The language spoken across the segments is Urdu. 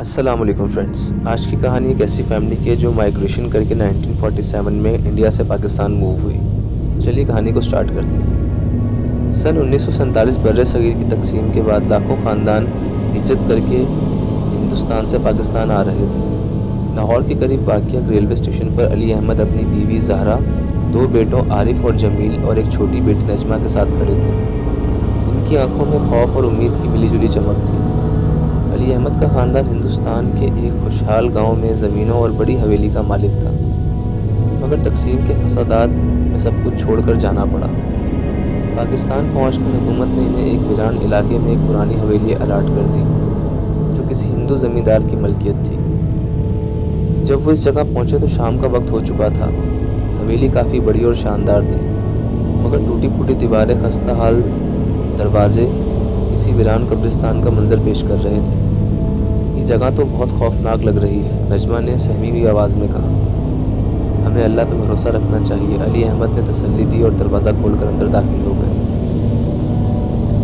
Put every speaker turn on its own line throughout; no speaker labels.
السلام علیکم فرینڈز، آج کی کہانی ایک ایسی فیملی کی ہے جو مائیگریشن کر کے 1947 میں انڈیا سے پاکستان موو ہوئی۔ چلیے کہانی کو سٹارٹ کرتے ہیں۔ سن 1947 برِ صغیر کی تقسیم کے بعد لاکھوں خاندان ہجرت کر کے ہندوستان سے پاکستان آ رہے تھے۔ لاہور کے قریب واقع ایک ریلوے اسٹیشن پر علی احمد اپنی بیوی زہرا، دو بیٹوں عارف اور جمیل اور ایک چھوٹی بیٹی نجمہ کے ساتھ کھڑے تھے۔ ان کی آنکھوں میں خوف اور امید کی ملی جلی چمک تھی۔ علی احمد کا خاندان ہندوستان کے ایک خوشحال گاؤں میں زمینوں اور بڑی حویلی کا مالک تھا، مگر تقسیم کے فسادات میں سب کچھ چھوڑ کر جانا پڑا۔ پاکستان پہنچ کر حکومت نے انہیں ایک ویران علاقے میں ایک پرانی حویلی الاٹ کر دی، جو کسی ہندو زمیندار کی ملکیت تھی۔ جب وہ اس جگہ پہنچے تو شام کا وقت ہو چکا تھا۔ حویلی کافی بڑی اور شاندار تھی، مگر ٹوٹی پھوٹی دیواریں، خستہ حال دروازے کسی ویران قبرستان کا منظر پیش کر رہے تھے۔ یہ جگہ تو بہت خوفناک لگ رہی ہے، نجمہ نے سہمی ہوئی آواز میں کہا۔ ہمیں اللہ پہ بھروسہ رکھنا چاہیے، علی احمد نے تسلی دی اور دروازہ کھول کر اندر داخل ہو گئے۔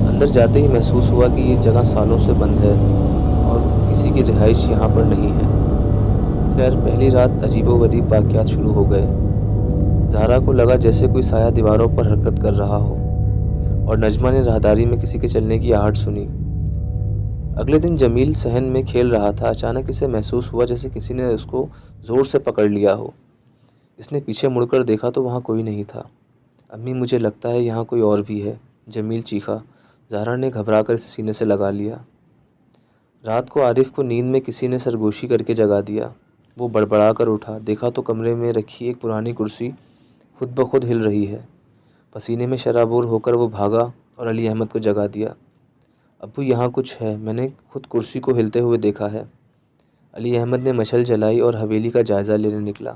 اندر جاتے ہی محسوس ہوا کہ یہ جگہ سالوں سے بند ہے اور کسی کی رہائش یہاں پر نہیں ہے۔ خیر، پہلی رات عجیب و غریب واقعات شروع ہو گئے۔ زہرا کو لگا جیسے کوئی سایہ دیواروں پر حرکت کر رہا ہو، اور نجمہ نے راہداری میں کسی کے چلنے کی آہٹ سنی۔ اگلے دن جمیل صحن میں کھیل رہا تھا، اچانک اسے محسوس ہوا جیسے کسی نے اس کو زور سے پکڑ لیا ہو۔ اس نے پیچھے مڑ کر دیکھا تو وہاں کوئی نہیں تھا۔ امی، مجھے لگتا ہے یہاں کوئی اور بھی ہے، جمیل چیخا۔ زہرا نے گھبرا کر اسے سینے سے لگا لیا۔ رات کو عارف کو نیند میں کسی نے سرگوشی کر کے جگا دیا۔ وہ بڑبڑا کر اٹھا، دیکھا تو کمرے میں رکھی ایک پرانی کرسی خود بخود ہل رہی ہے۔ پسینے میں شرابور ہو کر وہ بھاگا اور علی احمد کو جگا دیا۔ ابو، یہاں کچھ ہے، میں نے خود کرسی کو ہلتے ہوئے دیکھا ہے۔ علی احمد نے مشعل جلائی اور حویلی کا جائزہ لینے نکلا۔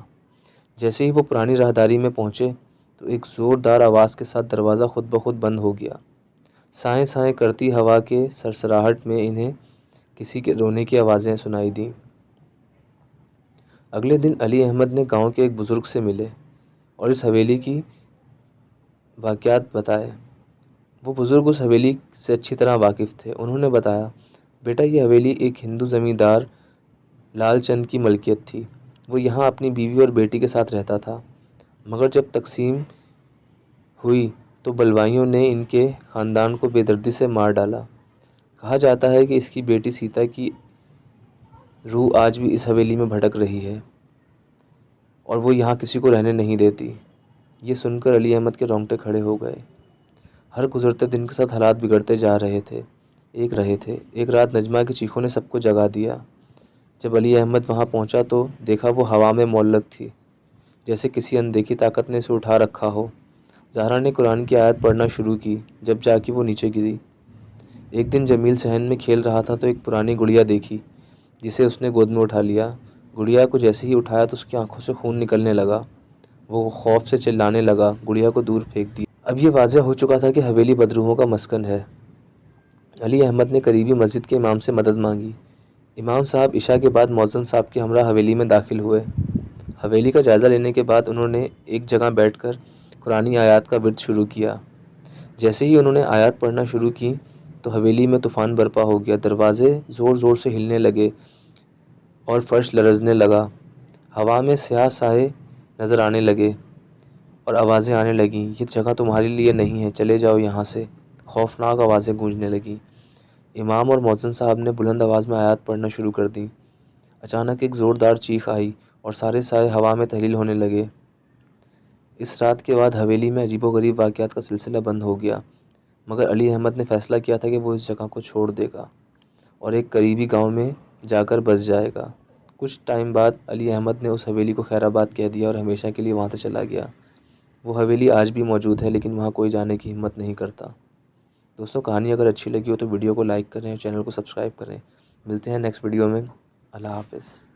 جیسے ہی وہ پرانی راہداری میں پہنچے تو ایک زوردار آواز کے ساتھ دروازہ خود بخود بند ہو گیا۔ سائیں سائیں کرتی ہوا کے سرسراہٹ میں انہیں کسی کے رونے کی آوازیں سنائی دیں۔ اگلے دن علی احمد نے گاؤں کے ایک بزرگ سے ملے اور اس حویلی کی واقعات بتائے۔ وہ بزرگ اس حویلی سے اچھی طرح واقف تھے۔ انہوں نے بتایا، بیٹا، یہ حویلی ایک ہندو زمیندار لال چند کی ملکیت تھی۔ وہ یہاں اپنی بیوی اور بیٹی کے ساتھ رہتا تھا، مگر جب تقسیم ہوئی تو بلوائیوں نے ان کے خاندان کو بے دردی سے مار ڈالا۔ کہا جاتا ہے کہ اس کی بیٹی سیتا کی روح آج بھی اس حویلی میں بھٹک رہی ہے اور وہ یہاں کسی کو رہنے نہیں دیتی۔ یہ سن کر علی احمد کے رونگٹے کھڑے ہو گئے۔ ہر گزرتے دن کے ساتھ حالات بگڑتے جا رہے تھے۔ ایک رات نجمہ کی چیخوں نے سب کو جگا دیا۔ جب علی احمد وہاں پہنچا تو دیکھا وہ ہوا میں معلق تھی، جیسے کسی اندیکھی طاقت نے اسے اٹھا رکھا ہو۔ زہرا نے قرآن کی آیت پڑھنا شروع کی، جب جا کے وہ نیچے گری۔ ایک دن جمیل صحن میں کھیل رہا تھا تو ایک پرانی گڑیا دیکھی، جسے اس نے گود میں اٹھا لیا۔ گڑیا کو جیسے ہی اٹھایا تو اس کی آنکھوں سے خون نکلنے لگا۔ وہ خوف سے چلانے لگا، گڑیا کو دور پھینک دیا۔ اب یہ واضح ہو چکا تھا کہ حویلی بدروحوں کا مسکن ہے۔ علی احمد نے قریبی مسجد کے امام سے مدد مانگی۔ امام صاحب عشاء کے بعد مؤذن صاحب کے ہمراہ حویلی میں داخل ہوئے۔ حویلی کا جائزہ لینے کے بعد انہوں نے ایک جگہ بیٹھ کر قرآنی آیات کا ورد شروع کیا۔ جیسے ہی انہوں نے آیات پڑھنا شروع کی تو حویلی میں طوفان برپا ہو گیا۔ دروازے زور زور سے ہلنے لگے اور فرش لرزنے لگا۔ ہوا میں سیاہ سائے نظر آنے لگے اور آوازیں آنے لگیں، یہ جگہ تمہارے لیے نہیں ہے، چلے جاؤ یہاں سے۔ خوفناک آوازیں گونجنے لگیں۔ امام اور مؤذن صاحب نے بلند آواز میں آیات پڑھنا شروع کر دیں۔ اچانک ایک زوردار چیخ آئی اور سارے سائے ہوا میں تحلیل ہونے لگے۔ اس رات کے بعد حویلی میں عجیب و غریب واقعات کا سلسلہ بند ہو گیا، مگر علی احمد نے فیصلہ کیا تھا کہ وہ اس جگہ کو چھوڑ دے گا اور ایک قریبی گاؤں میں جا کر بس جائے گا۔ کچھ ٹائم بعد علی احمد نے اس حویلی کو خیر آباد کہہ دیا اور ہمیشہ کے لیے وہاں سے چلا گیا۔ وہ حویلی آج بھی موجود ہے، لیکن وہاں کوئی جانے کی ہمت نہیں کرتا۔ دوستوں، کہانی اگر اچھی لگی ہو تو ویڈیو کو لائک کریں اور چینل کو سبسکرائب کریں۔ ملتے ہیں نیکسٹ ویڈیو میں۔ اللہ حافظ۔